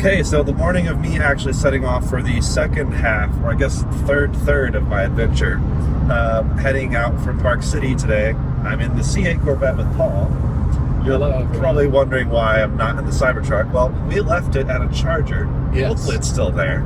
Okay, so the morning of me actually setting off for the second half, or I guess third of my adventure, heading out from Park City today. I'm in the C8 Corvette with Paul. You're probably wondering why I'm not in the Cybertruck. Well, we left it at a charger. Yes. Hopefully it's still there.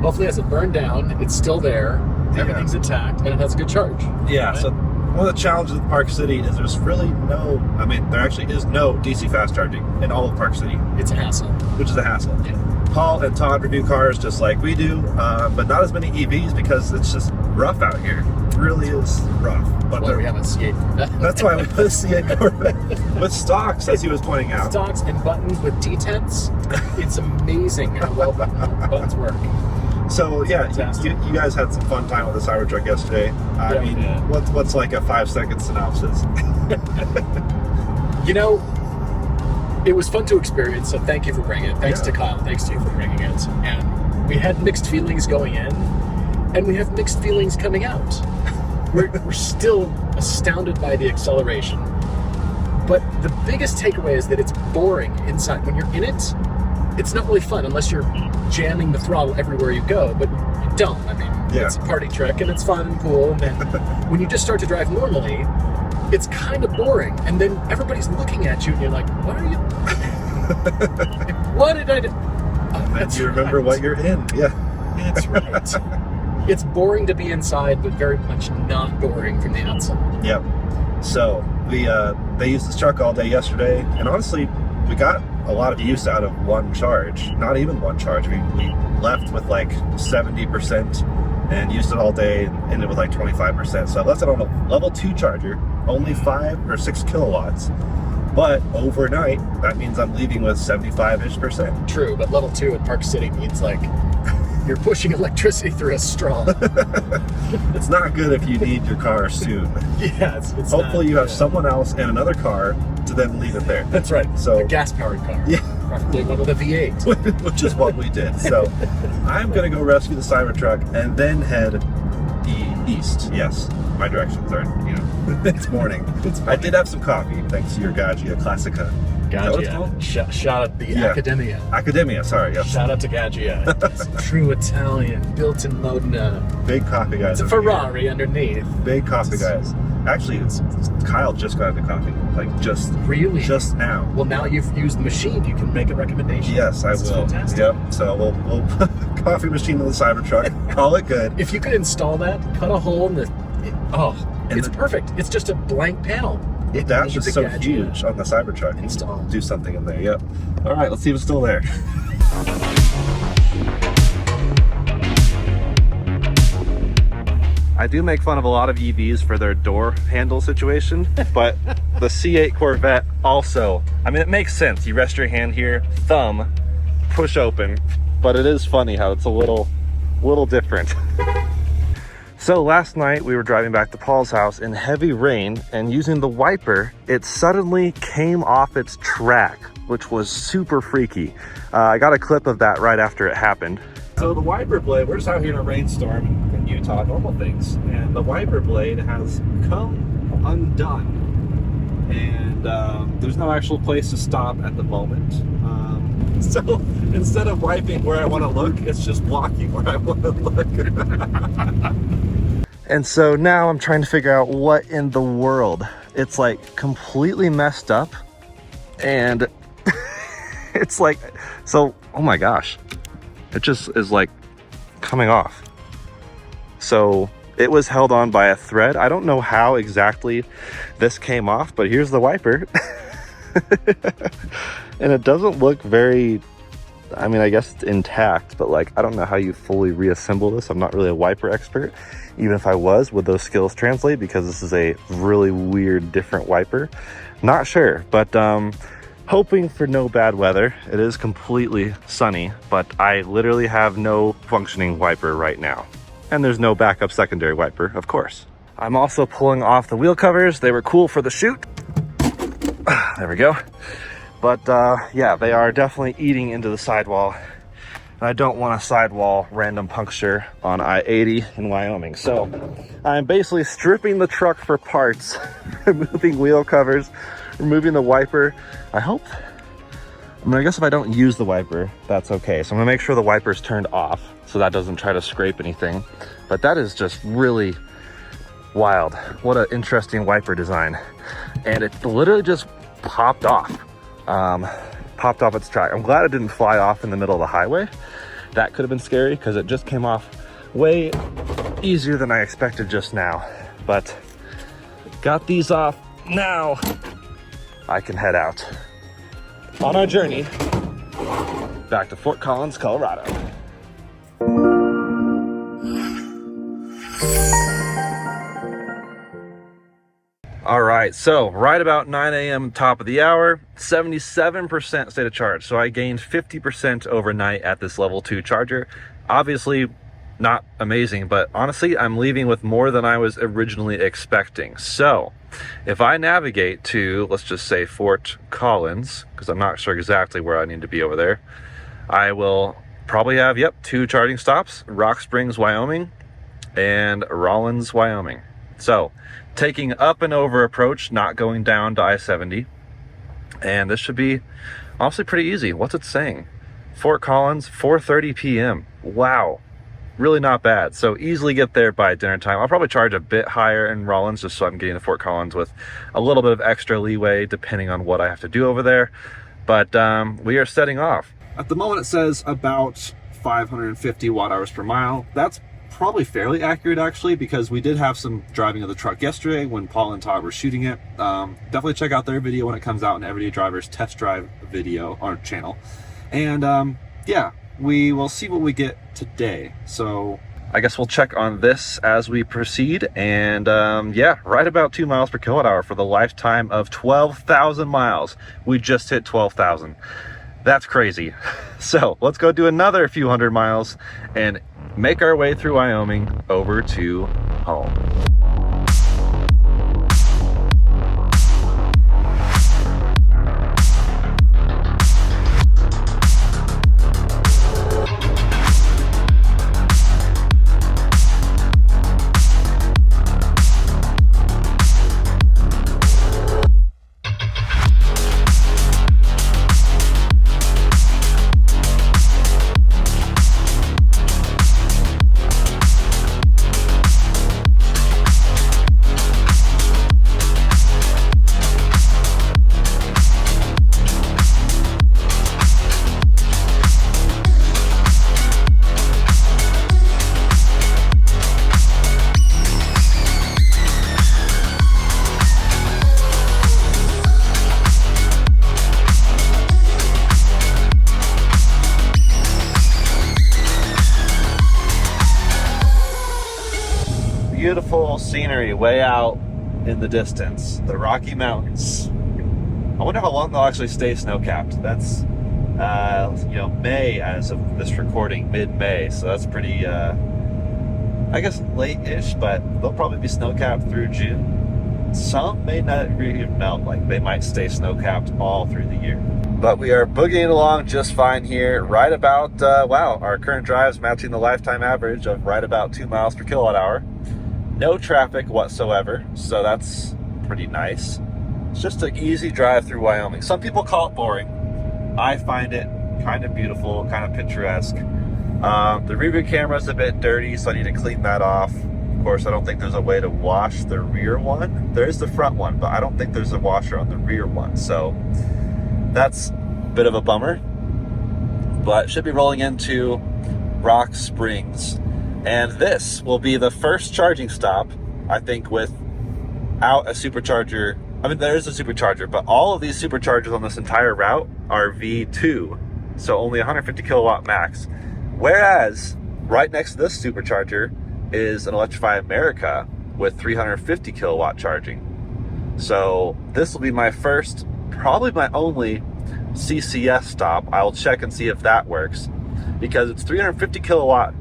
Hopefully it hasn't burned down. It's still there. Everything's intact, and it has a good charge. Yeah, right? So one of the challenges with Park City is there's really there actually is no DC fast charging in all of Park City. It's a hassle. Which is a hassle. Yeah. Paul and Todd review cars just like we do, but not as many EVs because it's just rough out here. It really is rough. But that's why we have a C8 Corvette. That's why we have a C8 Corvette with stocks, as he was pointing out. Stocks and buttons with detents. It's amazing how well buttons work. So yeah, you guys had some fun time with the Cybertruck yesterday. I mean, what's like a 5-second synopsis? It was fun to experience, so thank you for bringing it. Thanks to Kyle, thanks to you for bringing it. And we had mixed feelings going in, and we have mixed feelings coming out. We're still astounded by the acceleration, but the biggest takeaway is that it's boring inside. When you're in it, it's not really fun unless you're jamming the throttle everywhere you go, but you don't. I mean, it's a party trick, and it's fun and cool, and then when you just start to drive normally, it's kind of boring, and then everybody's looking at you, and you're like, what are you... what did I do? That's you remember what you're in. Yeah. That's right. It's boring to be inside, but very much not boring from the outside. Yep. So, they used this truck all day yesterday, and honestly, we got a lot of use out of one charge. Not even one charge. We left with like 70% and used it all day and ended with like 25%. So I left it on a level 2 charger, only 5 or 6 kilowatts. But overnight, that means I'm leaving with 75-ish%. True, but level 2 in Park City means like you're pushing electricity through a straw. It's not good if you need your car soon. Yeah, it's hopefully you have someone else and another car to then leave it there. That's right. So a gas-powered car. Yeah. Preferably one with a V8. Which is what we did. So I'm going to go rescue the Cybertruck and then head east. Yes, my directions are, it's morning. I did have some coffee, thanks to your Gaggia Classica. Gaggia. Shout out the Academia. Academia, sorry. Yes. Shout out to Gaggia. It's true Italian, built in Modena. Big coffee guys. It's a Ferrari underneath. Big coffee guys. Actually, Kyle just got into coffee. Like just now. Well, now you've used the machine, you can make a recommendation. Yes, I will. Fantastic. Yep. So we'll coffee machine in the Cybertruck. Call it good. If you could install that, cut a hole in it's perfect. It's just a blank panel. The dash is so huge on the Cybertruck. Install. Do something in there. Yep. All right, let's see if it's still there. I do make fun of a lot of EVs for their door handle situation, but the C8 Corvette also, I mean, it makes sense. You rest your hand here, thumb, push open, but it is funny how it's a little different. So last night we were driving back to Paul's house in heavy rain, and using the wiper, it suddenly came off its track, which was super freaky. I got a clip of that right after it happened. So the wiper blade, we're just out here in a rainstorm in Utah, normal things, and the wiper blade has come undone, and there's no actual place to stop at the moment. So instead of wiping where I want to look, it's just blocking where I want to look. And so now I'm trying to figure out what in the world. It's like completely messed up, and it's like, so, oh my gosh. It just is like coming off. So it was held on by a thread. I don't know how exactly this came off, but here's the wiper. And it doesn't look very, I mean, I guess it's intact, but like, I don't know how you fully reassemble this. I'm not really a wiper expert. Even if I was, would those skills translate? Because this is a really weird, different wiper. Not sure, but hoping for no bad weather. It is completely sunny, but I literally have no functioning wiper right now. And there's no backup secondary wiper, of course. I'm also pulling off the wheel covers. They were cool for the shoot. There we go. But yeah, they are definitely eating into the sidewall. And I don't want a sidewall random puncture on I-80 in Wyoming. So I'm basically stripping the truck for parts, removing wheel covers, removing the wiper. I hope I mean, I guess if I don't use the wiper, that's okay. So I'm gonna make sure the wiper's turned off so that doesn't try to scrape anything. But that is just really wild. What an interesting wiper design. And it literally just popped off. Popped off its track. I'm glad it didn't fly off in the middle of the highway. That could have been scary because it just came off way easier than I expected just now. But got these off. Now I can head out on our journey back to Fort Collins, Colorado. All right, so right about 9 a.m. top of the hour, 77% state of charge. So I gained 50% overnight at this level 2 charger. Obviously not amazing, but honestly, I'm leaving with more than I was originally expecting. So if I navigate to, let's just say Fort Collins, because I'm not sure exactly where I need to be over there, I will probably have, 2 charging stops, Rock Springs, Wyoming, and Rawlins, Wyoming. So taking up and over approach, not going down to I-70. And this should be honestly pretty easy. What's it saying? Fort Collins, 4:30 p.m. Wow. Really not bad. So easily get there by dinner time. I'll probably charge a bit higher in Rawlins just so I'm getting to Fort Collins with a little bit of extra leeway depending on what I have to do over there. But we are setting off. At the moment it says about 550 watt hours per mile. That's probably fairly accurate actually, because we did have some driving of the truck yesterday when Paul and Todd were shooting it. Definitely check out their video when it comes out, in Everyday Driver's test drive video on our channel. And yeah, we will see what we get today. So I guess we'll check on this as we proceed. And yeah, right about 2 miles per kilowatt hour for the lifetime of 12,000 miles. We just hit 12,000. That's crazy. So let's go do another few hundred miles and make our way through Wyoming over to home. Beautiful scenery way out in the distance, the Rocky Mountains. I wonder how long they'll actually stay snow-capped. That's May as of this recording, mid-May, so that's pretty I guess late-ish, but they'll probably be snow-capped through June. Some may not even melt, like they might stay snow-capped all through the year. But we are boogieing along just fine here, right about wow, our current drive's matching the lifetime average of right about 2 miles per kilowatt hour. No traffic whatsoever, so that's pretty nice. It's just an easy drive through Wyoming. Some people call it boring. I find it kind of beautiful, kind of picturesque. The rear view camera's a bit dirty, so I need to clean that off. Of course, I don't think there's a way to wash the rear one. There is the front one, but I don't think there's a washer on the rear one, so that's a bit of a bummer. But should be rolling into Rock Springs. And this will be the first charging stop, I think, without a supercharger. I mean, there is a supercharger, but all of these superchargers on this entire route are V2, so only 150 kilowatt max. Whereas, right next to this supercharger is an Electrify America with 350 kilowatt charging. So this will be my first, probably my only CCS stop. I'll check and see if that works, because it's 350 kilowatt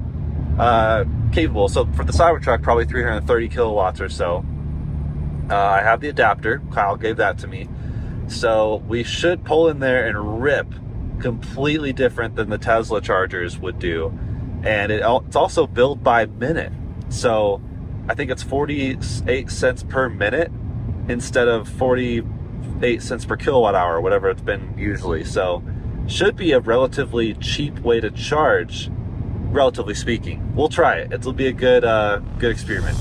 capable. So for the Cybertruck, probably 330 kilowatts or so. I have the adapter. Kyle gave that to me. So we should pull in there and rip completely different than the Tesla chargers would do. And it's also billed by minute. So I think it's 48 cents per minute instead of 48 cents per kilowatt hour, whatever it's been usually. So should be a relatively cheap way to charge, relatively speaking. We'll try it. It'll be a good experiment.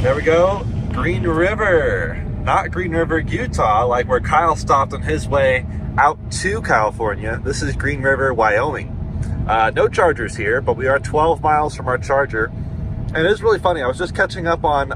There we go, Green River. Not Green River, Utah, like where Kyle stopped on his way out to California. This is Green River, Wyoming. No chargers here, but we are 12 miles from our charger. And it is really funny. I was just catching up on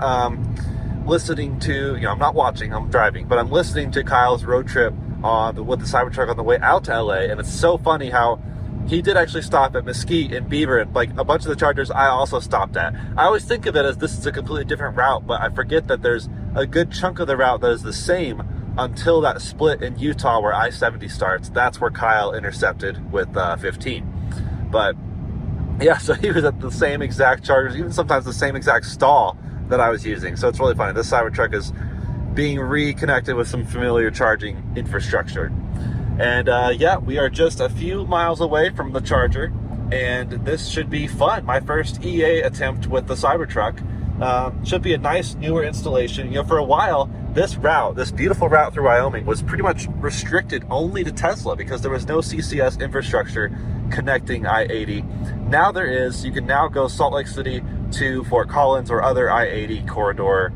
listening to, I'm not watching, I'm driving, but I'm listening to Kyle's road trip with the Cybertruck on the way out to LA. And it's so funny how he did actually stop at Mesquite and Beaver, and like a bunch of the chargers I also stopped at. I always think of it as this is a completely different route, but I forget that there's a good chunk of the route that is the same until that split in Utah where I-70 starts. That's where Kyle intercepted with 15. But yeah, so he was at the same exact chargers, even sometimes the same exact stall that I was using. So it's really funny. This Cybertruck is being reconnected with some familiar charging infrastructure. And yeah, we are just a few miles away from the charger, and this should be fun. My first EA attempt with the Cybertruck. Should be a nice newer installation. For a while, this beautiful route through Wyoming was pretty much restricted only to Tesla because there was no CCS infrastructure connecting I-80. Now there is. You can now go Salt Lake City to Fort Collins or other I-80 corridor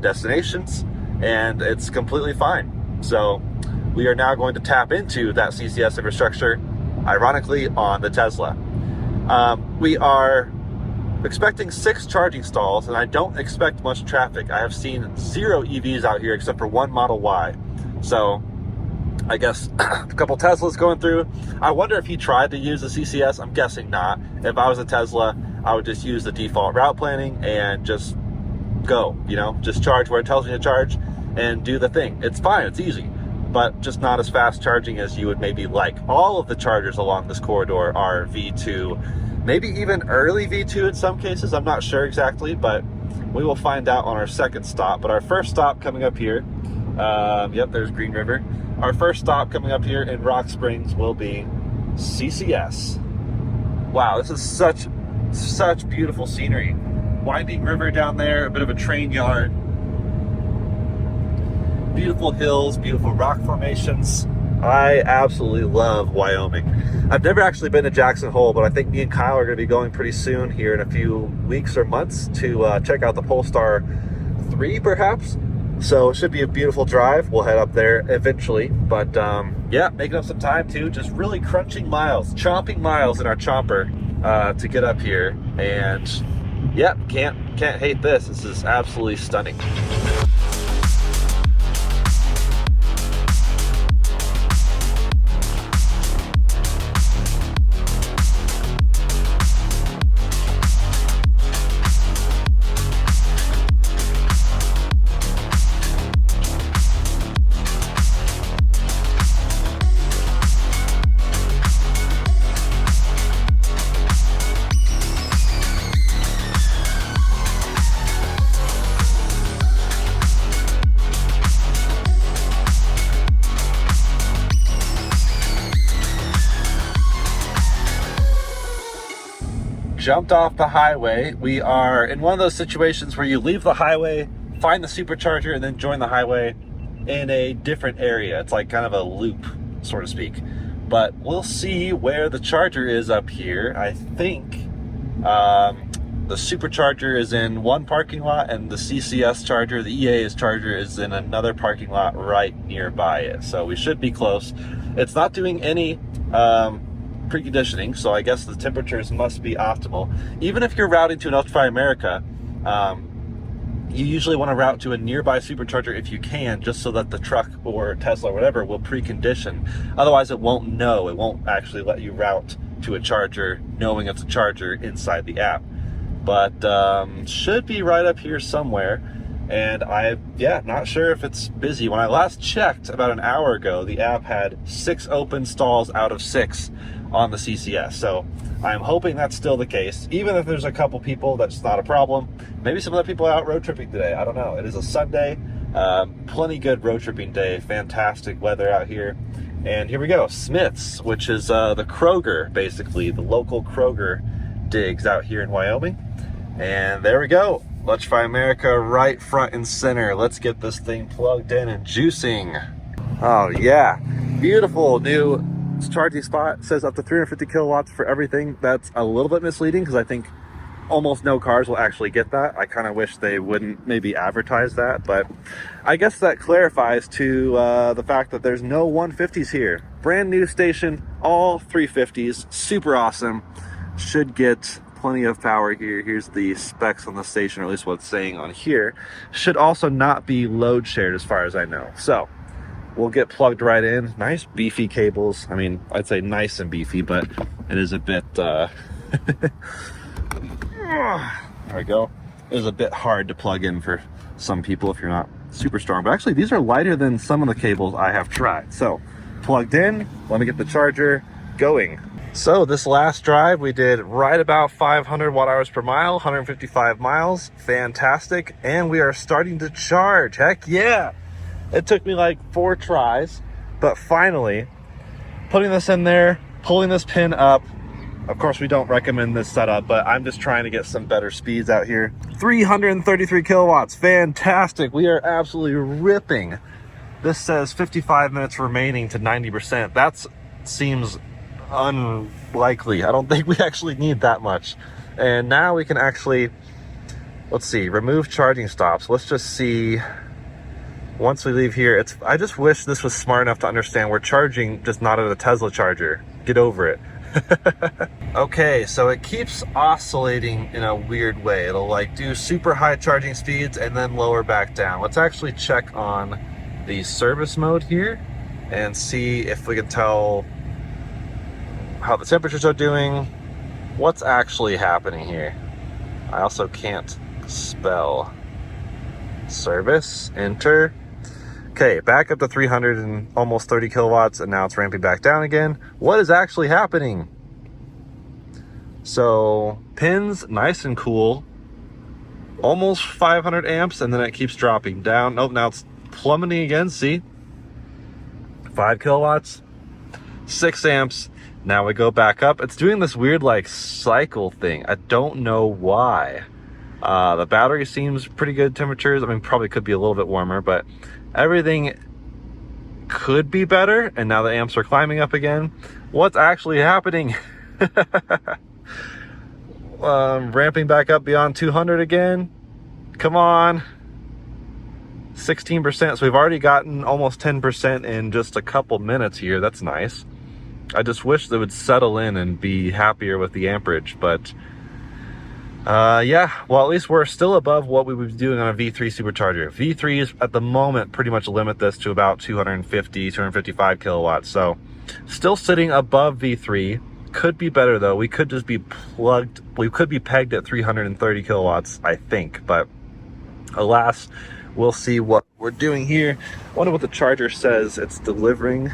destinations, and it's completely fine. So we are now going to tap into that CCS infrastructure, ironically, on the Tesla. We are expecting 6 charging stalls, and I don't expect much traffic. I have seen 0 EVs out here except for one Model Y. So I guess a couple Teslas going through. I wonder if he tried to use the CCS. I'm guessing not. If I was a Tesla, I would just use the default route planning and just go, just charge where it tells me to charge and do the thing. It's fine, it's easy, but just not as fast charging as you would maybe like. All of the chargers along this corridor are V2, maybe even early V2 in some cases. I'm not sure exactly, but we will find out on our second stop. But our first stop coming up here, yep, there's Green River. Our first stop coming up here in Rock Springs will be CCS. Wow, this is such beautiful scenery. Winding river down there, a bit of a train yard. Beautiful hills, beautiful rock formations. I absolutely love Wyoming. I've never actually been to Jackson Hole, but I think me and Kyle are going to be going pretty soon here in a few weeks or months to check out the Polestar 3 perhaps. So it should be a beautiful drive. We'll head up there eventually. But yeah, making up some time too. Just really chomping miles in our chomper to get up here. And yeah, can't hate this. This is absolutely stunning. Jumped off the highway. We are in one of those situations where you leave the highway, find the supercharger, and then join the highway in a different area. It's like kind of a loop, so to speak. But we'll see where the charger is up here. I think the supercharger is in one parking lot, and the CCS charger, the EA's charger, is in another parking lot right nearby it. So we should be close. It's not doing any preconditioning, so I guess the temperatures must be optimal. Even if you're routing to an Electrify America, you usually want to route to a nearby supercharger if you can, just so that the truck or Tesla or whatever will precondition. Otherwise it won't know. It won't actually let you route to a charger knowing it's a charger inside the app. But should be right up here somewhere. And not sure if it's busy. When I last checked about an hour ago, the app had 6 open stalls out of 6 on the CCS. So I'm hoping that's still the case. Even if there's a couple people, that's not a problem. Maybe some other people are out road tripping today. I don't know. It is a Sunday. Plenty good road tripping day, fantastic weather out here. And here we go, Smith's, which is the Kroger, basically, the local Kroger digs out here in Wyoming. And there we go, Electrify America right front and center. Let's get this thing plugged in and juicing. Oh yeah, beautiful new charging spot. It says up to 350 kilowatts for everything. That's a little bit misleading because I think almost no cars will actually get that. I kind of wish they wouldn't maybe advertise that, but I guess that clarifies to the fact that there's no 150s here. Brand new station, all 350s, super awesome. Should get plenty of power here. Here's the specs on the station, or at least what it's saying on here. Should also not be load shared as far as I know. So we'll get plugged right in. Nice beefy cables. I mean, I'd say nice and beefy, but it is a bit there we go. It is a bit hard to plug in for some people if you're not super strong. But actually, these are lighter than some of the cables I have tried. So, plugged in, let me get the charger going. So, this last drive, we did right about 500 watt hours per mile, 155 miles. Fantastic. And we are starting to charge. Heck yeah. It took me like 4 tries, but finally, putting this in there, pulling this pin up. Of course, we don't recommend this setup, but I'm just trying to get some better speeds out here. 333 kilowatts, fantastic. We are absolutely ripping. This says 55 minutes remaining to 90%. That seems unlikely. I don't think we actually need that much. And now we can actually, let's see, remove charging stops. Let's just see, once we leave here, I just wish this was smart enough to understand we're charging just not at a Tesla charger. Get over it. Okay, so it keeps oscillating in a weird way. It'll like do super high charging speeds and then lower back down. Let's actually check on the service mode here and see if we can tell how the temperatures are doing, what's actually happening here. I also can't spell. Service, enter. Okay, back up to 300 and almost 30 kilowatts, and now it's ramping back down again. What is actually happening? So, pins, nice and cool. Almost 500 amps, and then it keeps dropping down. Nope, now it's plummeting again, see? 5 kilowatts, 6 amps. Now we go back up. It's doing this weird, like, cycle thing. I don't know why. The battery seems pretty good temperatures. I mean, probably could be a little bit warmer, but everything could be better. And now the amps are climbing up again. What's actually happening? Ramping back up beyond 200 again. Come on. 16%. So we've already gotten almost 10% in just a couple minutes here. That's nice. I just wish they would settle in and be happier with the amperage, but yeah, well, at least we're still above what we would be doing on a V3 supercharger. V3s at the moment pretty much limit this to about 250, 255 kilowatts. So still sitting above V3. Could be better though. We could just be plugged. We could be pegged at 330 kilowatts, I think. But alas, we'll see what we're doing here. I wonder what the charger says it's delivering.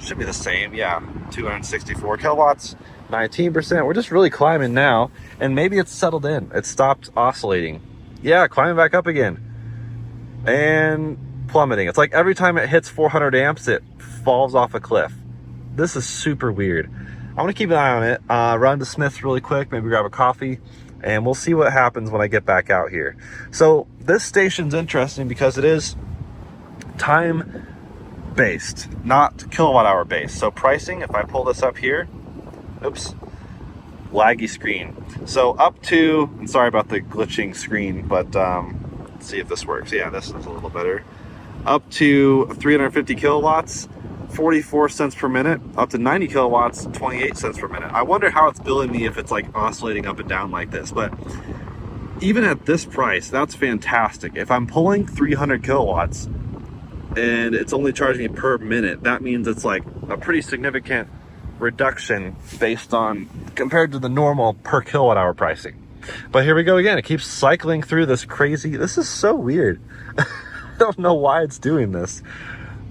Should be the same. Yeah, 264 kilowatts. 19%. We're just really climbing now, and maybe it's settled in. It stopped oscillating. Yeah, climbing back up again and plummeting. It's like every time it hits 400 amps, it falls off a cliff. This is super weird. I'm gonna keep an eye on it. Run to Smith's really quick, maybe grab a coffee, and we'll see what happens when I get back out here. So this station's interesting because it is time based, not kilowatt hour based. So pricing, if I pull this up here, oops, laggy screen. So up to, and sorry about the glitching screen, but let's see if this works. Yeah, this is a little better. Up to 350 kilowatts, 44 cents per minute. Up to 90 kilowatts, 28 cents per minute. I wonder how it's billing me if it's like oscillating up and down like this, but even at this price, that's fantastic. If I'm pulling 300 kilowatts and it's only charging me per minute, that means it's like a pretty significant reduction based on compared to the normal per kilowatt hour pricing. But here we go again. It keeps cycling through this crazy, this is so weird. I don't know why it's doing this,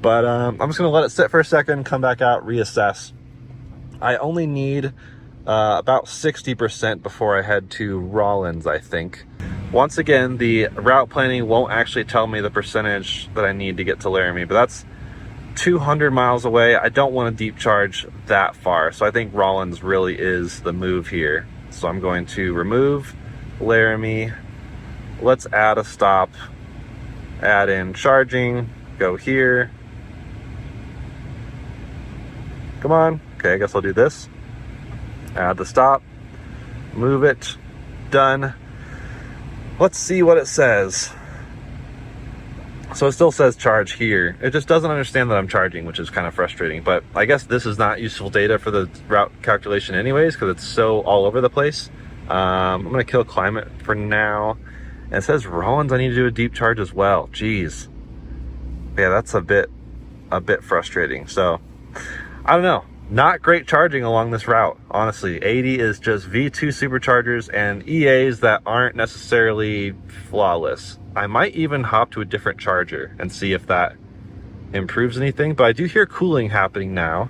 but I'm just gonna let it sit for a second, come back out, reassess. I only need about 60% before I head to Rollins, I think. Once again, the route planning won't actually tell me the percentage that I need to get to Laramie, but that's 200 miles away. I don't want to deep charge that far, so I think Rollins really is the move here. So I'm going to remove Laramie. Let's add a stop, add in charging, go here. Come on. Okay, I guess I'll do this. Add the stop, move it, done. Let's see what it says. So it still says charge here. It just doesn't understand that I'm charging, which is kind of frustrating. But I guess this is not useful data for the route calculation anyways, because it's so all over the place. I'm gonna kill climate for now. And it says Rollins, I need to do a deep charge as well. Jeez. Yeah, that's a bit frustrating. So I don't know. Not great charging along this route, honestly. 80 is just V2 superchargers and EAs that aren't necessarily flawless. I might even hop to a different charger and see if that improves anything, but I do hear cooling happening now,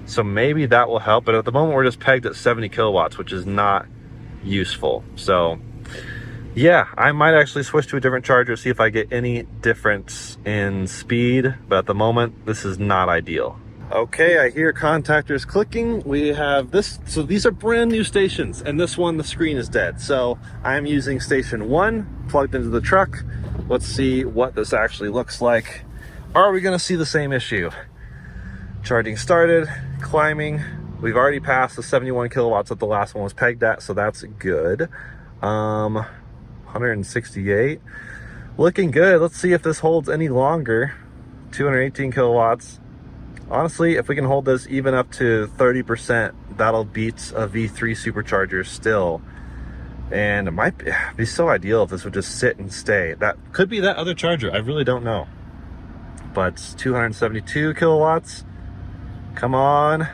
so maybe that will help. But at the moment, we're just pegged at 70 kilowatts, which is not useful. So yeah, I might actually switch to a different charger, see if I get any difference in speed, but at the moment, this is not ideal. Okay, I hear contactors clicking. We have this, so these are brand new stations, and this one, the screen is dead. So I'm using station 1 plugged into the truck. Let's see what this actually looks like. Are we gonna see the same issue? Charging started, climbing. We've already passed the 71 kilowatts that the last one was pegged at, so that's good. 168, looking good. Let's see if this holds any longer. 218 kilowatts. Honestly, if we can hold this even up to 30%, that'll beat a V3 supercharger still. And it might be so ideal if this would just sit and stay. That could be that other charger. I really don't know. But 272 kilowatts. Come on.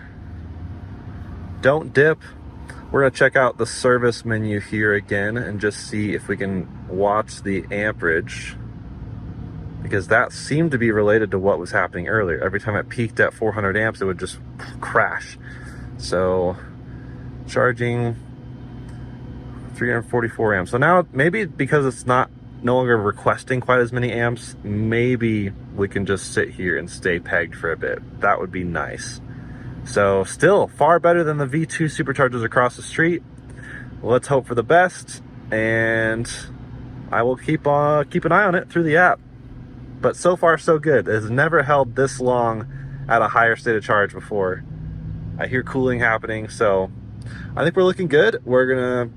Don't dip. We're gonna check out the service menu here again and just see if we can watch the amperage, because that seemed to be related to what was happening earlier. Every time it peaked at 400 amps, it would just crash. So charging 344 amps. So now maybe because it's no longer requesting quite as many amps, maybe we can just sit here and stay pegged for a bit. That would be nice. So still far better than the V2 superchargers across the street. Let's hope for the best, and I will keep an eye on it through the app. But so far so good. It has never held this long at a higher state of charge before. I hear cooling happening, so I think we're looking good. We're gonna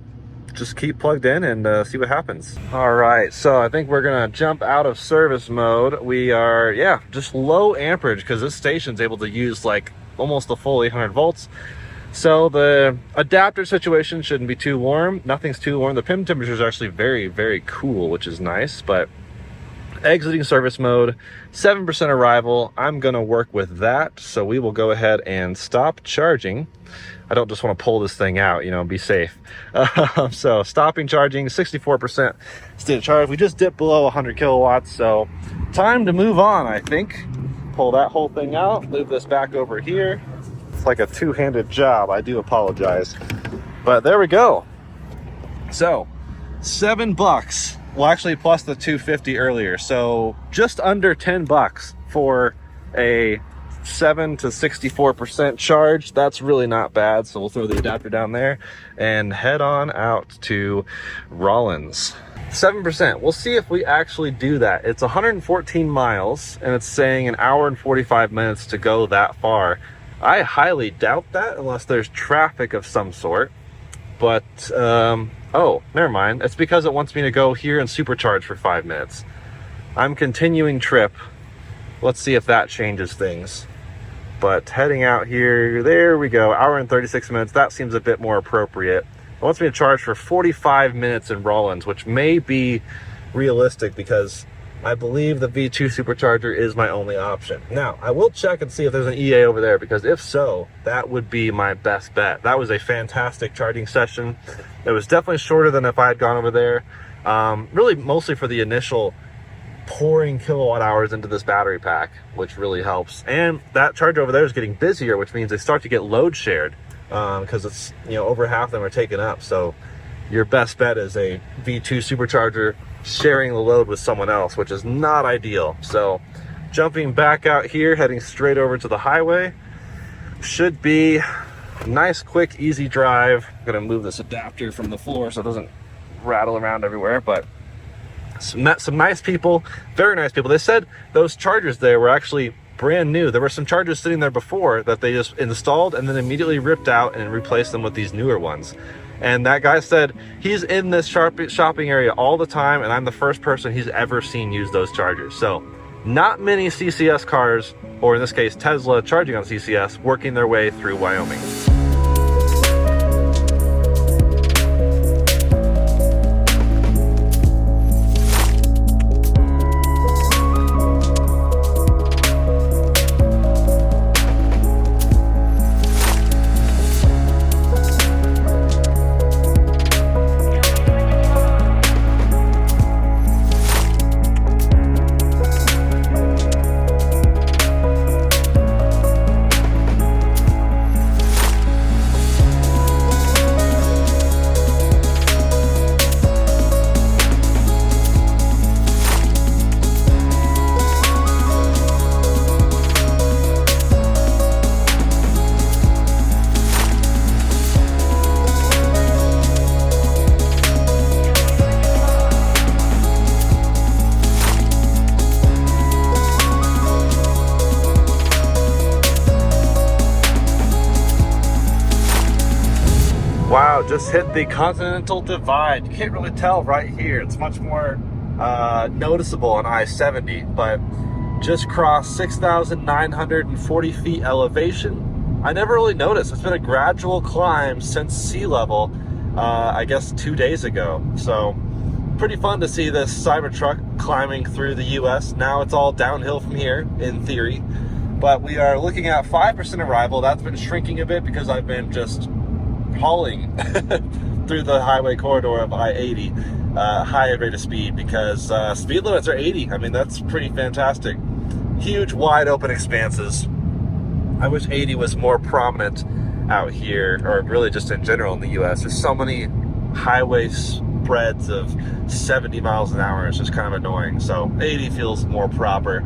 just keep plugged in and see what happens. All right, so I think we're gonna jump out of service mode. We are, yeah, just low amperage because this station's able to use like almost the full 800 volts. So the adapter situation shouldn't be too warm. Nothing's too warm. The PIM temperature is actually very, very cool, which is nice, but exiting service mode, 7% arrival. I'm gonna work with that. So we will go ahead and stop charging. I don't just want to pull this thing out, you know, be safe. So stopping charging, 64% state of charge. We just dipped below 100 kilowatts. So time to move on, I think. Pull that whole thing out, move this back over here. It's like a two-handed job. I do apologize, but there we go. So $7. Well, actually, plus the 250 earlier. So just under $10 for a 7 to 64% charge. That's really not bad. So we'll throw the adapter down there and head on out to Rollins. 7%. We'll see if we actually do that. It's 114 miles and it's saying an hour and 45 minutes to go that far. I highly doubt that unless there's traffic of some sort. But oh, never mind. It's because it wants me to go here and supercharge for 5 minutes. I'm continuing trip. Let's see if that changes things. But heading out here, there we go. Hour and 36 minutes. That seems a bit more appropriate. It wants me to charge for 45 minutes in Rollins, which may be realistic because I believe the V2 supercharger is my only option. Now, I will check and see if there's an EA over there, because if so, that would be my best bet. That was a fantastic charging session. It was definitely shorter than if I had gone over there. Really mostly for the initial pouring kilowatt hours into this battery pack, which really helps. And that charger over there is getting busier, which means they start to get load shared because it's, you know, over half of them are taken up. So your best bet is a V2 supercharger sharing the load with someone else, which is not ideal. So jumping back out here, heading straight over to the highway, should be a nice, quick, easy drive. I'm gonna move this adapter from the floor so it doesn't rattle around everywhere, but met some nice people, very nice people. They said those chargers there were actually brand new. There were some chargers sitting there before that they just installed and then immediately ripped out and replaced them with these newer ones. And that guy said he's in this shopping area all the time, and I'm the first person he's ever seen use those chargers. So not many CCS cars, or in this case Tesla charging on CCS, working their way through Wyoming. Wow, just hit the Continental Divide. You can't really tell right here. It's much more noticeable on I-70, but just crossed 6,940 feet elevation. I never really noticed. It's been a gradual climb since sea level, I guess 2 days ago. So pretty fun to see this Cybertruck climbing through the US. Now it's all downhill from here, in theory. But we are looking at 5% arrival. That's been shrinking a bit because I've been just hauling through the highway corridor of I-80, high rate of speed, because speed limits are 80. I mean, that's pretty fantastic. Huge, wide open expanses. I wish 80 was more prominent out here, or really just in general in the US. There's so many highway spreads of 70 miles an hour. It's just kind of annoying. So 80 feels more proper.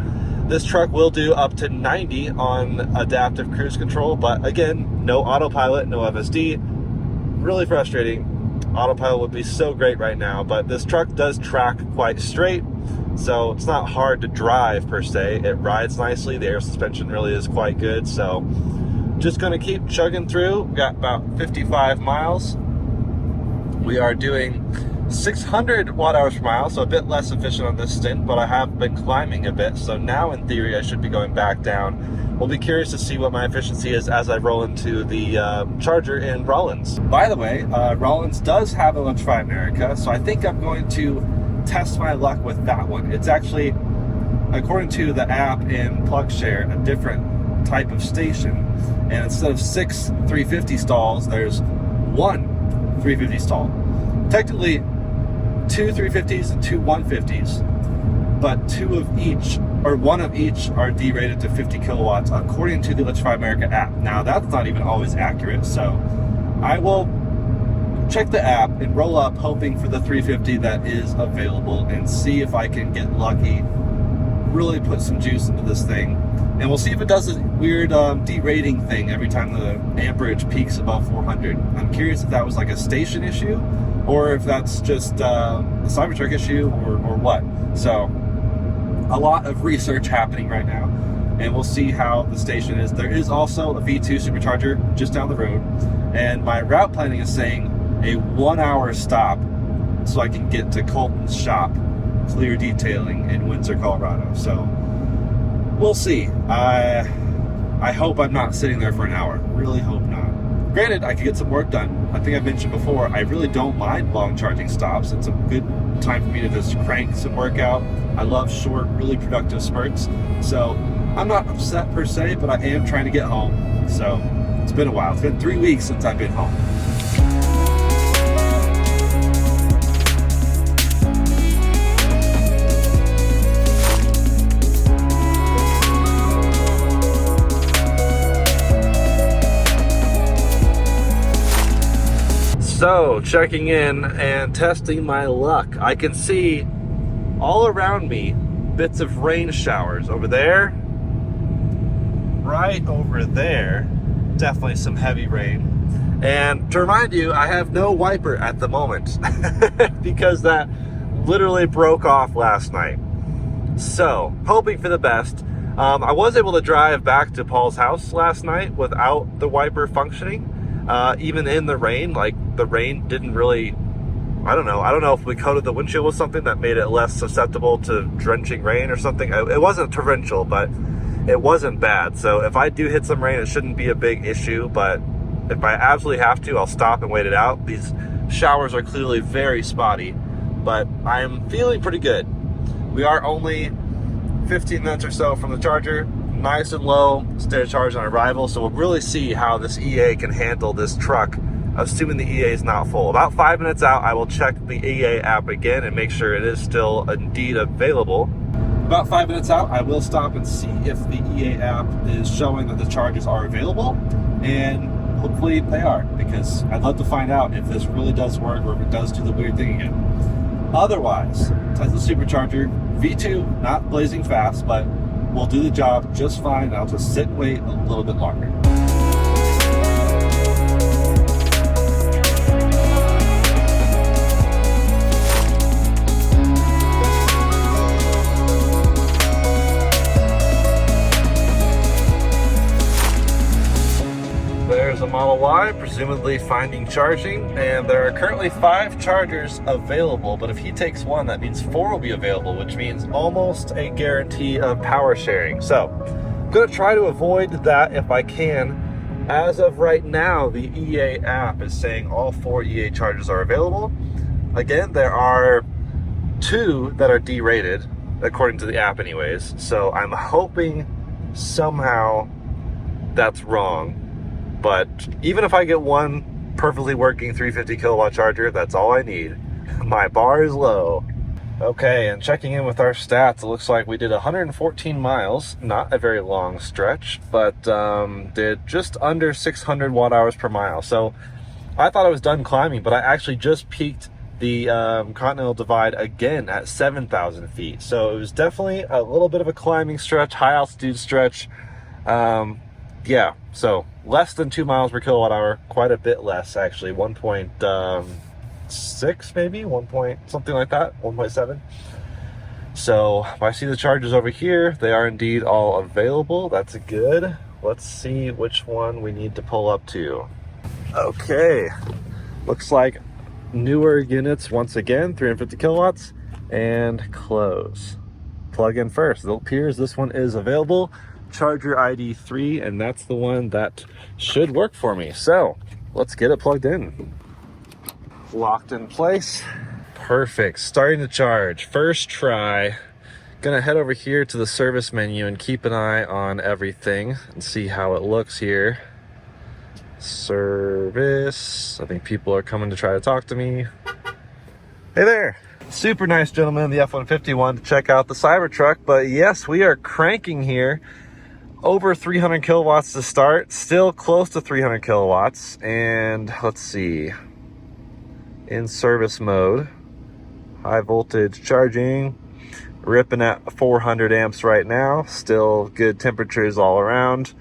This truck will do up to 90 on adaptive cruise control, but again, no autopilot, no FSD. Really frustrating. Autopilot would be so great right now, but this truck does track quite straight, so it's not hard to drive per se. It rides nicely. The air suspension really is quite good. So just gonna keep chugging through. We've got about 55 miles. We are doing 600 watt hours per mile, so a bit less efficient on this stint, but I have been climbing a bit, so now in theory I should be going back down. We'll be curious to see what my efficiency is as I roll into the charger in Rollins. By the way, Rollins does have Electrify America, so I think I'm going to test my luck with that one. It's actually, according to the app in PlugShare, a different type of station, and instead of 6 350 stalls, there's 1 350 stall. Technically 2 350s and 2 150s, but 2 of each, or 1 of each, are derated to 50 kilowatts according to the Electrify America app. Now that's not even always accurate, so I will check the app and roll up hoping for the 350 that is available and see if I can get lucky, really put some juice into this thing, and we'll see if it does a weird derating thing every time the amperage peaks above 400. I'm curious if that was like a station issue, or if that's just a Cybertruck issue, or what. So a lot of research happening right now, and we'll see how the station is. There is also a V2 supercharger just down the road, and my route planning is saying a 1 hour stop so I can get to Colton's shop, Clear Detailing in Windsor, Colorado. So we'll see. I hope I'm not sitting there for an hour. Really hope not. Granted, I could get some work done. I think I mentioned before, I really don't mind long charging stops. It's a good time for me to just crank some work out. I love short, really productive spurts. So I'm not upset per se, but I am trying to get home. So it's been a while. It's been 3 weeks since I've been home. So, checking in and testing my luck. I can see all around me bits of rain showers over there, right over there. Definitely some heavy rain. And to remind you, I have no wiper at the moment because that literally broke off last night. So, hoping for the best. I was able to drive back to Paul's house last night without the wiper functioning. Even in the rain, like the rain didn't really, I don't know if we coated the windshield with something that made it less susceptible to drenching rain or something. It wasn't torrential, but it wasn't bad. So if I do hit some rain, it shouldn't be a big issue, but if I absolutely have to, I'll stop and wait it out. These showers are clearly very spotty, but I'm feeling pretty good. We are only 15 minutes or so from the charger, nice and low state of charge on arrival, so we'll really see how this EA can handle this truck, assuming the EA is not full. About 5 minutes out, I will check the EA app again and make sure it is still indeed available. About 5 minutes out, I will stop and see if the EA app is showing that the charges are available, and hopefully they are, because I'd love to find out if this really does work or if it does do the weird thing again. Otherwise, Tesla Supercharger V2, not blazing fast, but will do the job just fine. I'll just sit and wait a little bit longer. There's a Model Y, presumably finding charging, and there are currently 5 chargers available, but if he takes one, that means 4 will be available, which means almost a guarantee of power sharing. So, I'm going to try to avoid that if I can. As of right now, the EA app is saying all 4 EA chargers are available. Again, there are 2 that are derated, according to the app anyways, so I'm hoping somehow that's wrong. But even if I get one perfectly working 350 kilowatt charger, that's all I need. My bar is low. Okay, and checking in with our stats, it looks like we did 114 miles, not a very long stretch, but did just under 600 watt hours per mile. So I thought I was done climbing, but I actually just peaked the Continental Divide again at 7,000 feet. So it was definitely a little bit of a climbing stretch, high altitude stretch. Yeah, so less than 2 miles per kilowatt hour, quite a bit less actually, 1.6 maybe, 1 point something like that, 1.7. So I see the chargers over here, they are indeed all available. That's good. Let's see which one we need to pull up to. Okay, looks like newer units once again, 350 kilowatts, and close. Plug in first. It appears this one is available. Charger ID 3, and that's the one that should work for me. So let's get it plugged in. Locked in place. Perfect. Starting to charge. First try. Gonna head over here to the service menu and keep an eye on everything and see how it looks here. Service. I think people are coming to try to talk to me. Hey there. Super nice gentleman, the F-150 to check out the Cybertruck, but yes, we are cranking here. Over 300 kilowatts to start, still close to 300 kilowatts, and let's see, in service mode, high voltage charging, ripping at 400 amps right now, still good temperatures all around,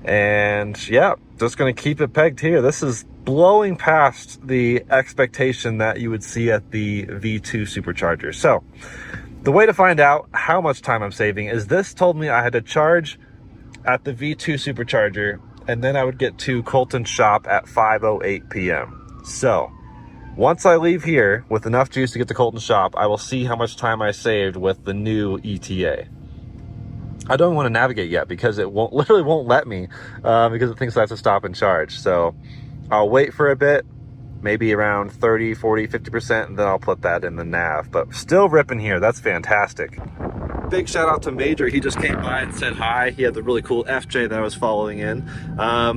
and yeah, just gonna keep it pegged here. This is blowing past the expectation that you would see at the V2 supercharger. So the way to find out how much time I'm saving is this told me I had to charge at the V2 supercharger, and then I would get to Colton's shop at 5:08 p.m. So once I leave here with enough juice to get to Colton's shop, I will see how much time I saved with the new ETA. I don't want to navigate yet because it literally won't let me because it thinks I have to stop and charge. So I'll wait for a bit, maybe around 30, 40, 50%, and then I'll put that in the nav. But still ripping here. That's fantastic. Big shout out to Major. He just came by and said hi. He had the really cool FJ that I was following in.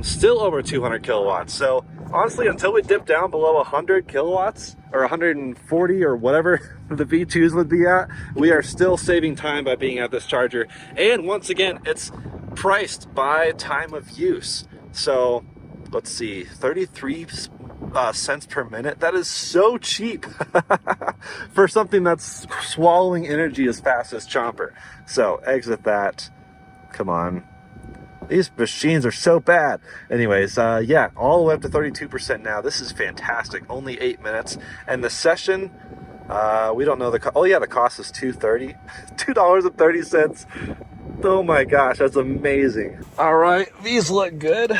Still over 200 kilowatts. So honestly, until we dip down below 100 kilowatts or 140 or whatever the V2s would be at, we are still saving time by being at this charger. And once again, it's priced by time of use. So let's see, 33 cents per minute. That is so cheap for something that's swallowing energy as fast as Chomper. So exit that. Come on. These machines are so bad. Anyways, yeah, all the way up to 32% now. This is fantastic. Only 8 minutes. And the session, we don't know the cost. Oh yeah, the cost is $2.30. $2.30. Oh my gosh, that's amazing. All right, these look good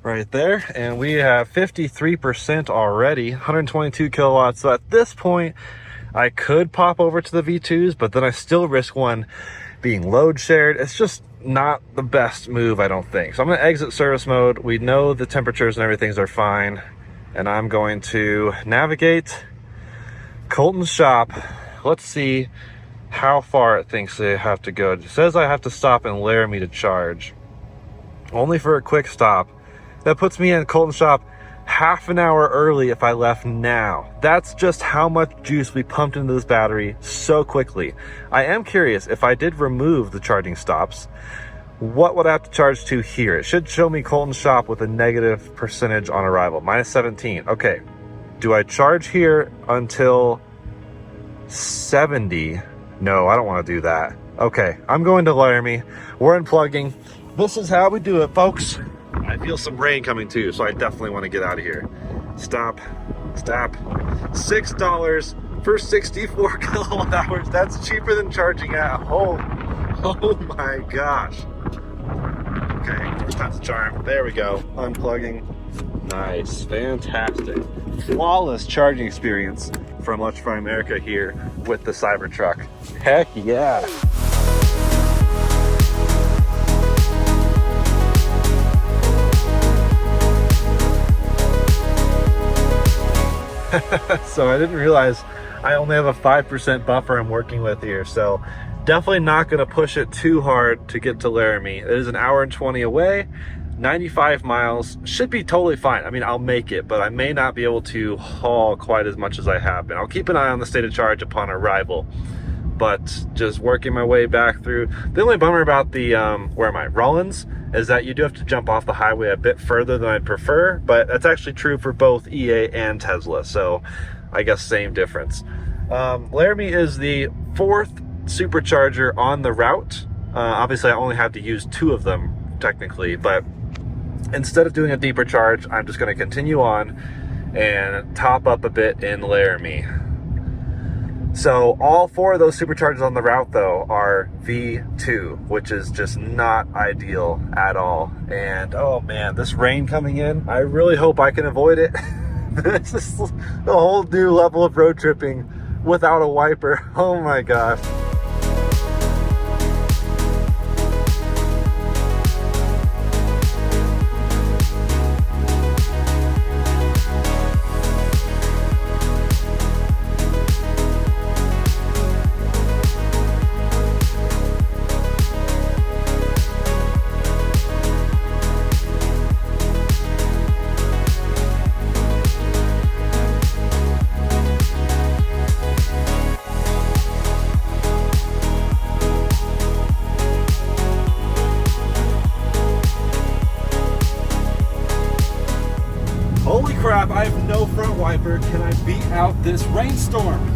right there. And we have 53% already, 122 kilowatts. So at this point, I could pop over to the V2s, but then I still risk one being load shared. It's just not the best move, I don't think. So I'm going to exit service mode. We know the temperatures and everything's are fine. And I'm going to navigate Colton's shop. Let's see how far it thinks they have to go. It says I have to stop in Laramie to charge. Only for a quick stop. That puts me in Colton's shop half an hour early if I left now. That's just how much juice we pumped into this battery so quickly. I am curious, if I did remove the charging stops, what would I have to charge to here? It should show me Colton's shop with a negative percentage on arrival, minus 17. Okay, do I charge here until 70? No, I don't want to do that. Okay, I'm going to Laramie. We're unplugging. This is how we do it, folks. I feel some rain coming too, so I definitely want to get out of here. Stop. $6 for 64 kilowatt hours. That's cheaper than charging at home. Oh my gosh. Okay, that's a charm. There we go. Unplugging. Nice. Fantastic. Flawless charging experience from Electrify America here with the Cybertruck. Heck yeah. So I didn't realize I only have a 5% buffer I'm working with here. So definitely not going to push it too hard to get to Laramie. It is an hour and 20 away, 95 miles. Should be totally fine. I mean, I'll make it, but I may not be able to haul quite as much as I have been. I'll keep an eye on the state of charge upon arrival. But just working my way back through. The only bummer about the, where am I? Rollins, is that you do have to jump off the highway a bit further than I'd prefer, but that's actually true for both EA and Tesla. So I guess same difference. Laramie is the 4th supercharger on the route. Obviously I only have to use 2 of them technically, but instead of doing a deeper charge, I'm just going to continue on and top up a bit in Laramie. So all 4 of those superchargers on the route though are V2, which is just not ideal at all. And oh man, this rain coming in, I really hope I can avoid it. This is a whole new level of road tripping without a wiper. Oh my gosh. Holy crap, I have no front wiper. Can I beat out this rainstorm?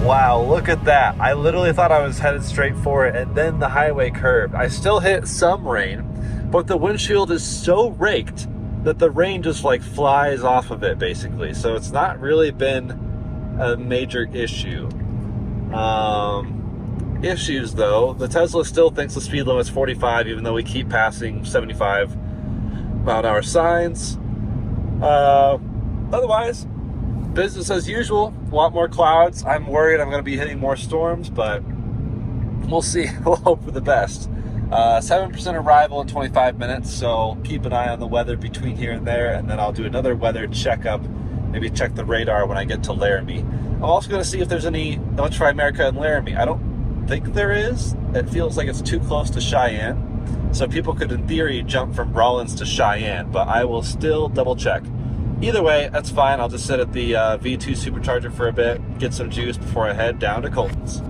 Wow, look at that. I literally thought I was headed straight for it, and then the highway curved. I still hit some rain, but the windshield is so raked that the rain just like flies off of it basically. So it's not really been a major issue. Issues though, the Tesla still thinks the speed limit's 45 even though we keep passing 75 mile an hour signs. Otherwise, business as usual. A lot more clouds. I'm worried I'm going to be hitting more storms, but we'll see. We'll hope for the best. 7% arrival in 25 minutes, so keep an eye on the weather between here and there, and then I'll do another weather checkup, maybe check the radar when I get to Laramie. I'm also going to see if there's any Electrify America in Laramie. I don't think there is. It feels like it's too close to Cheyenne. So people could, in theory, jump from Rawlins to Cheyenne, but I will still double check. Either way, that's fine. I'll just sit at the V2 Supercharger for a bit, get some juice before I head down to Colton's.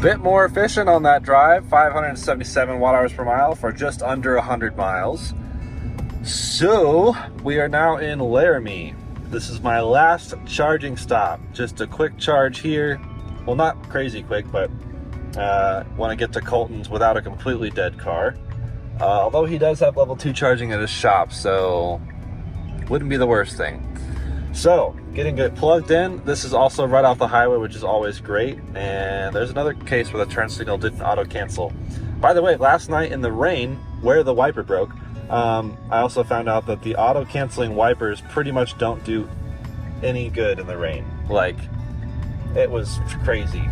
Bit more efficient on that drive, 577 watt hours per mile for just under 100 miles. So we are now in Laramie. This is my last charging stop. Just a quick charge here. Well, not crazy quick, but want to get to Colton's without a completely dead car. Although he does have level 2 charging at his shop, so wouldn't be the worst thing. So, getting it plugged in. This is also right off the highway, which is always great. And there's another case where the turn signal didn't auto-cancel. By the way, last night in the rain, where the wiper broke, I also found out that the auto-canceling wipers pretty much don't do any good in the rain. Like, it was crazy.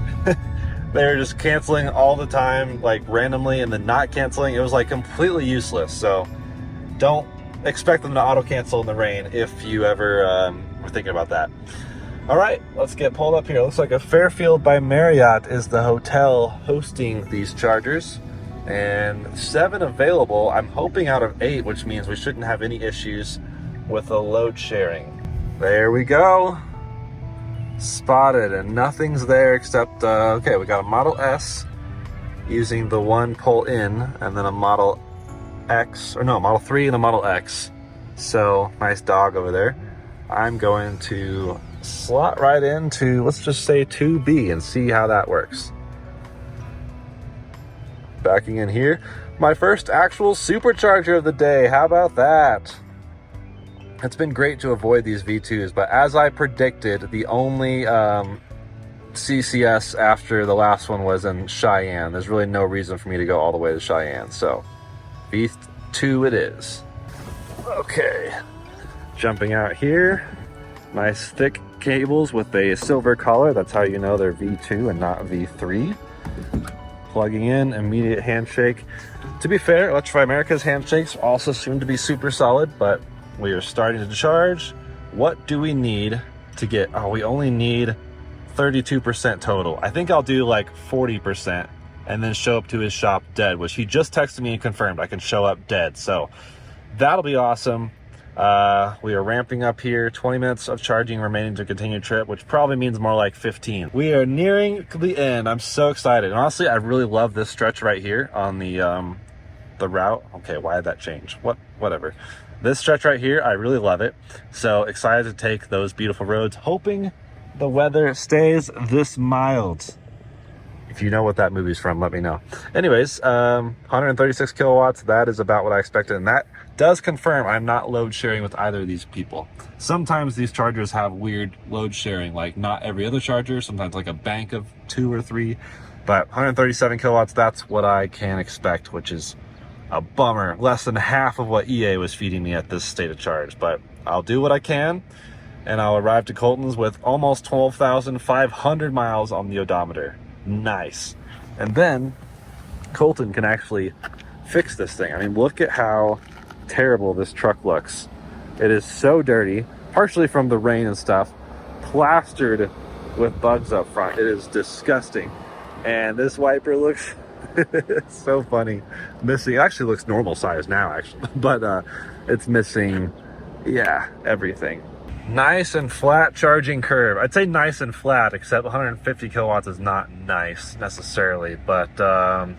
They were just canceling all the time, like randomly, and then not canceling. It was like completely useless. So, don't expect them to auto-cancel in the rain if you ever were thinking about that. All right, let's get pulled up here. It looks like a Fairfield by Marriott is the hotel hosting these chargers, and 7 available. I'm hoping out of 8, which means we shouldn't have any issues with the load sharing. There we go. Spotted, and nothing's there except okay, we got a Model S using the one pull in, and then a Model X, or no, Model 3 and a Model X. So, nice dog over there. I'm going to slot right into, let's just say 2B, and see how that works. Backing in here. My first actual supercharger of the day. How about that? It's been great to avoid these V2s, but as I predicted, the only CCS after the last one was in Cheyenne. There's really no reason for me to go all the way to Cheyenne, so V2 it is. Okay, jumping out here. Nice thick cables with a silver collar. That's how you know they're V2 and not V3. Plugging in, immediate handshake. To be fair, Electrify America's handshakes also seem to be super solid, but we are starting to charge. What do we need to get? Oh, we only need 32% total. I think I'll do like 40% and then show up to his shop dead, which he just texted me and confirmed I can show up dead. So that'll be awesome. We are ramping up here. 20 minutes of charging remaining to continue trip, which probably means more like 15. We are nearing the end. I'm so excited. And honestly, I really love this stretch right here on the route. Okay, why did that change? Whatever. This stretch right here, I really love it. So excited to take those beautiful roads, hoping the weather stays this mild. If you know what that movie's from, let me know. Anyways, 136 kilowatts, that is about what I expected. And that does confirm I'm not load sharing with either of these people. Sometimes these chargers have weird load sharing, like not every other charger, sometimes like a bank of 2 or 3. But 137 kilowatts, that's what I can expect, which is a bummer. Less than half of what EA was feeding me at this state of charge. But I'll do what I can, and I'll arrive to Colton's with almost 12,500 miles on the odometer. Nice. And then Colton can actually fix this thing. I mean, look at how terrible this truck looks. It is so dirty, partially from the rain and stuff, plastered with bugs up front. It is disgusting. And this wiper looks it's so funny. Missing, it actually looks normal size now, actually, but it's missing, yeah, everything. Nice and flat charging curve. I'd say nice and flat, except 150 kilowatts is not nice necessarily, but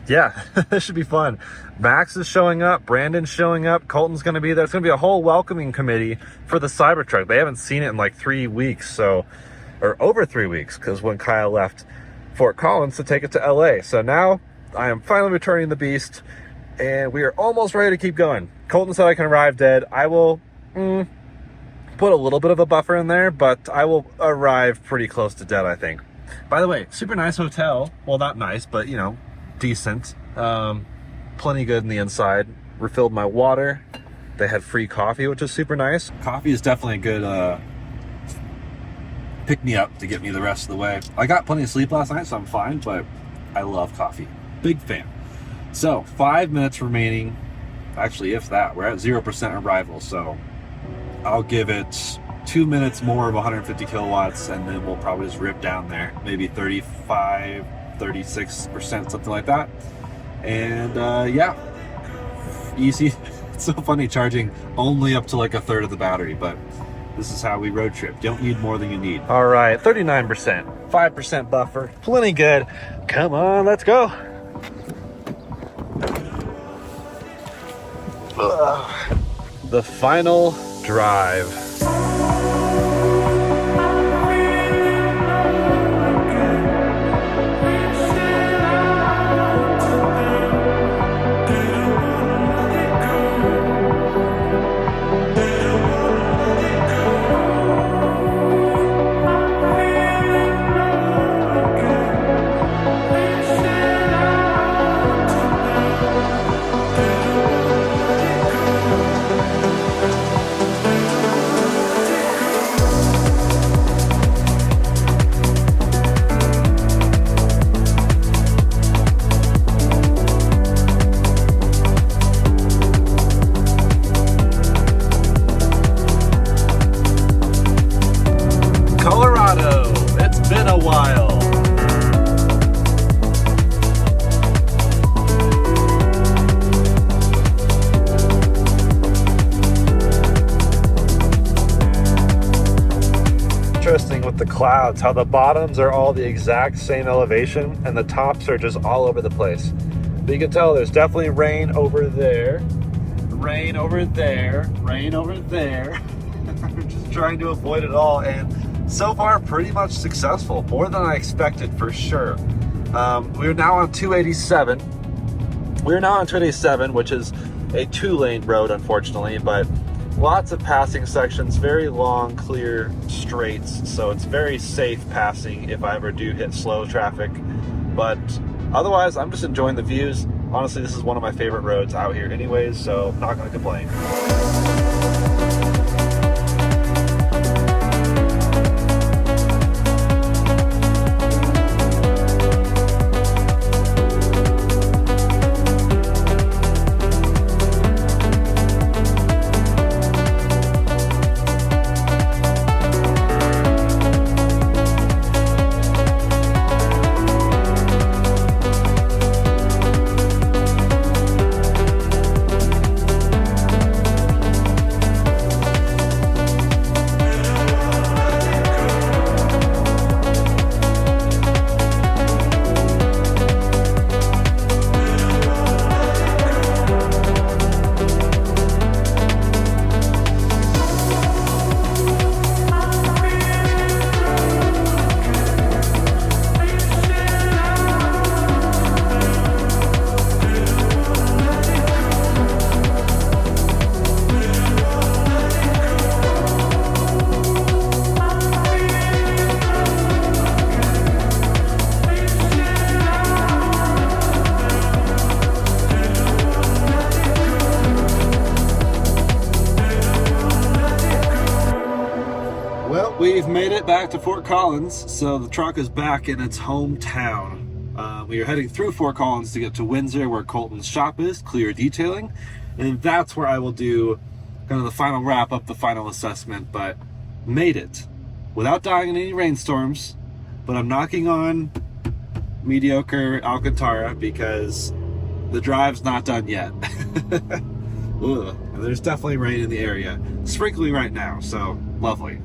yeah, this should be fun. Max is showing up, Brandon's showing up, Colton's gonna be there. It's gonna be a whole welcoming committee for the Cybertruck. They haven't seen it in like 3 weeks, so, or over 3 weeks, because when Kyle left Fort Collins to take it to LA. So now I am finally returning the beast, and we are almost ready to keep going. Colton said I can arrive dead. I will put a little bit of a buffer in there, but I will arrive pretty close to dead, I think. By the way, super nice hotel. Well, not nice, but you know, decent. Plenty good in the inside. Refilled my water. They had free coffee, which is super nice. Coffee is definitely a good pick me up to get me the rest of the way. I got plenty of sleep last night, so I'm fine, but I love coffee. Big fan. So 5 minutes remaining. Actually, if that, we're at 0% arrival, so I'll give it 2 minutes more of 150 kilowatts, and then we'll probably just rip down there. Maybe 35, 36%, something like that. And yeah, easy. It's so funny charging only up to like a third of the battery, but this is how we road trip. You don't need more than you need. All right, 39%, 5% buffer, plenty good. Come on, let's go. The final drive. Interesting with the clouds, how the bottoms are all the exact same elevation and the tops are just all over the place. But you can tell there's definitely rain over there, rain over there, rain over there. I'm just trying to avoid it all, and so far pretty much successful, more than I expected for sure. We're now on 287. We're now on 287, which is a 2-lane road, unfortunately, but lots of passing sections, very long, clear straights, so it's very safe passing if I ever do hit slow traffic. But otherwise, I'm just enjoying the views. Honestly, this is one of my favorite roads out here anyways, so not gonna complain. We've made it back to Fort Collins, so the truck is back in its hometown. We are heading through Fort Collins to get to Windsor, where Colton's shop is, Clear Detailing, and that's where I will do kind of the final wrap up, the final assessment. But made it without dying in any rainstorms, but I'm knocking on mediocre Alcantara because the drive's not done yet. Ugh, there's definitely rain in the area, sprinkling right now, so lovely.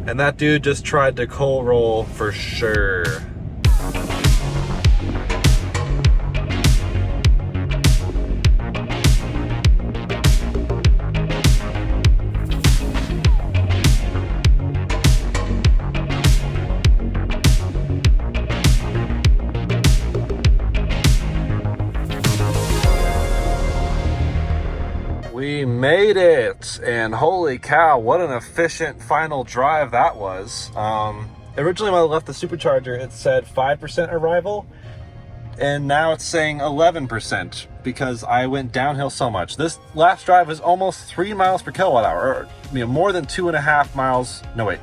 And that dude just tried to coal roll for sure. We made it, and holy cow, what an efficient final drive that was. Originally when I left the Supercharger, it said 5% arrival. and now it's saying 11% because I went downhill so much. This last drive was almost 3 miles per kilowatt hour, or more than 2.5 miles. No, wait,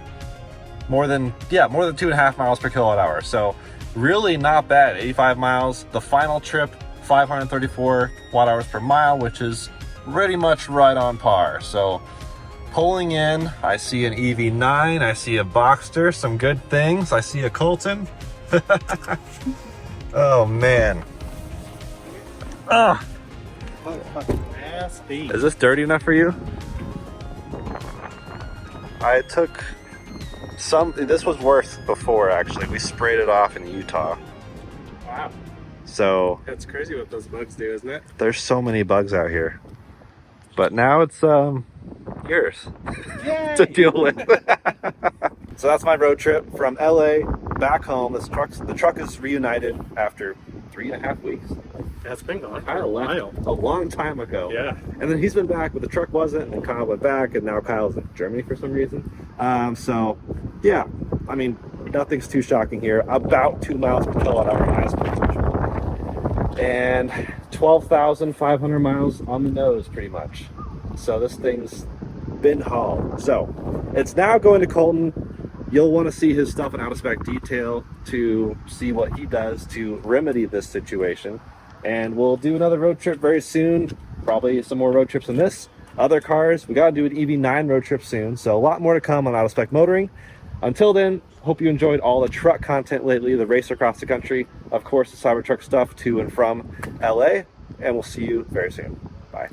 more than 2.5 miles per kilowatt hour. So really not bad. 85 miles. The final trip, 534 watt hours per mile, which is pretty much right on par. So pulling in, I see an EV9, I see a Boxster, some good things. I see a Colton. Oh man. Ah. Nasty. Is this dirty enough for you? I took some, this was worse before actually. We sprayed it off in Utah. Wow. So That's crazy what those bugs do, isn't it? there's so many bugs out here. But now it's yours to deal with. So that's my road trip from LA back home. The truck is reunited after 3.5 weeks. That's been gone. Kyle left a long time ago. Yeah. And then he's been back, but the truck wasn't, and Kyle went back, and now Kyle's in Germany for some reason. So yeah, I mean, nothing's too shocking here. About 2 miles per kilowatt hour high speed, and 12,500 miles on the nose, pretty much. So this thing's been hauled. So it's now going to Colton. You'll want to see his stuff in out-of-spec detail to see what he does to remedy this situation. And we'll do another road trip very soon. Probably some more road trips than this. Other cars, we got to do an EV9 road trip soon. So a lot more to come on out-of-spec motoring. Until then, hope you enjoyed all the truck content lately, the race across the country. Of course, the Cybertruck stuff to and from LA. And we'll see you very soon. Bye.